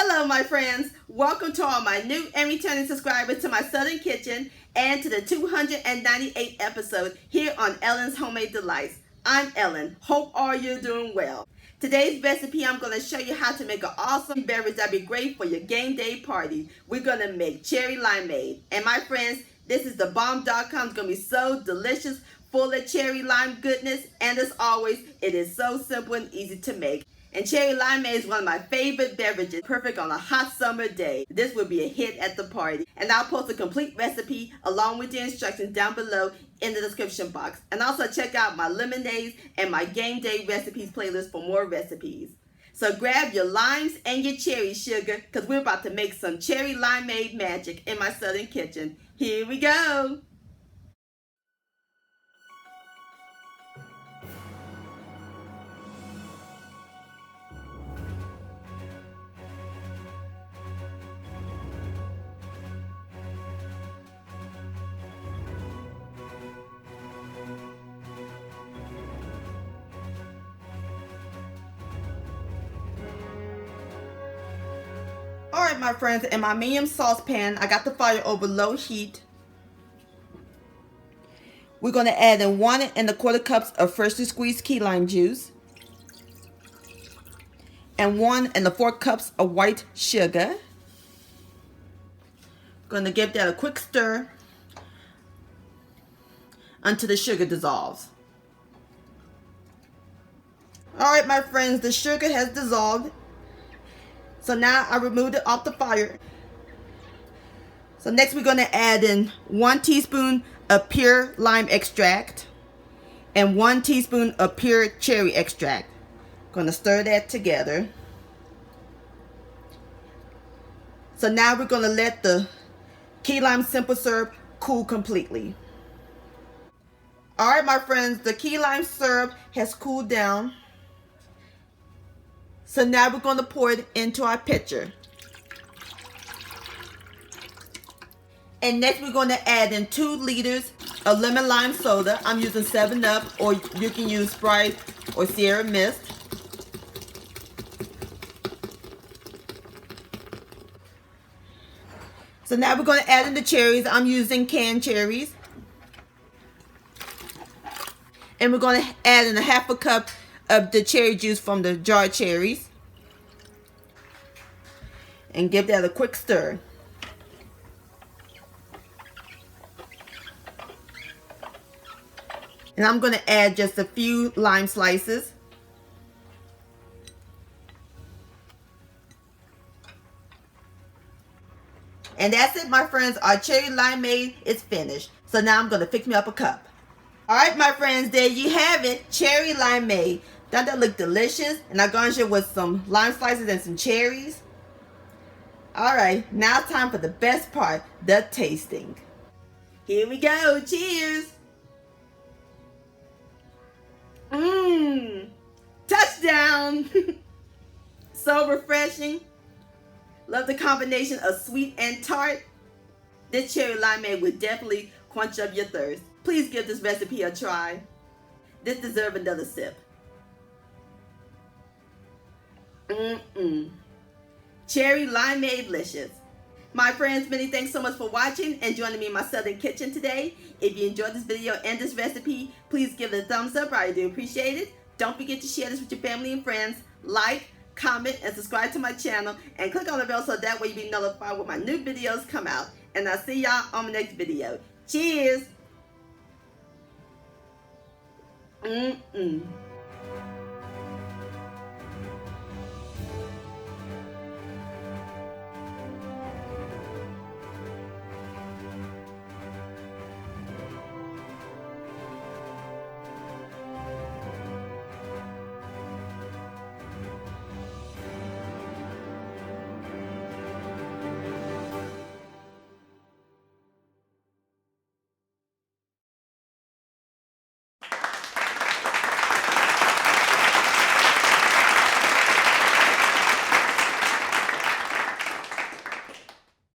Hello my friends, welcome to all my new and returning subscribers to my Southern Kitchen and to the 298th episode here on Ellen's Homemade Delights. I'm Ellen, hope all you're doing well. Today's recipe, I'm going to show you how to make an awesome beverage that'll be great for your game day party. We're going to make cherry limeade. And my friends, this is the bomb.com. It's going to be so delicious, full of cherry lime goodness, and as always, it is so simple and easy to make. And cherry limeade is one of my favorite beverages, perfect on a hot summer day. This will be a hit at the party. And I'll post a complete recipe along with the instructions down below in the description box. And also check out my lemonades and my game day recipes playlist for more recipes. So grab your limes and your cherry sugar because we're about to make some cherry limeade magic in my Southern Kitchen. Here we go. Alright my friends, in my medium saucepan, I got the fire over low heat. We're going to add in 1 1/4 cups of freshly squeezed key lime juice. And 1 4 cups of white sugar. Going to give that a quick stir until the sugar dissolves. Alright my friends, the sugar has dissolved. So now I removed it off the fire. So next we're going to add in 1 teaspoon of pure lime extract and 1 teaspoon of pure cherry extract. Going to stir that together. So now we're going to let the key lime simple syrup cool completely. Alright my friends, the key lime syrup has cooled down. So now we're going to pour it into our pitcher. And next we're going to add in 2 liters of lemon lime soda. I'm using 7-Up, or you can use Sprite or Sierra Mist. So now we're going to add in the cherries. I'm using canned cherries. And we're going to add in 1/2 cup of the cherry juice from the jarred cherries. And give that a quick stir. And I'm going to add just a few lime slices. And that's it my friends, our cherry limeade is finished. So now I'm going to fix me up a cup. Alright my friends, there you have it, cherry limeade. Doesn't that look delicious? And I garnish it with some lime slices and some cherries. Alright, now it's time for the best part, the tasting. Here we go, cheers! Touchdown! So refreshing. Love the combination of sweet and tart. This cherry limeade would definitely quench up your thirst. Please give this recipe a try. This deserves another sip. Cherry limeade-licious. My friends, many thanks so much for watching and joining me in my Southern Kitchen today. If you enjoyed this video and this recipe, please give it a thumbs up. I do appreciate it. Don't forget to share this with your family and friends. Like, comment, and subscribe to my channel. And click on the bell so that way you'll be notified when my new videos come out. And I'll see y'all on the next video. Cheers!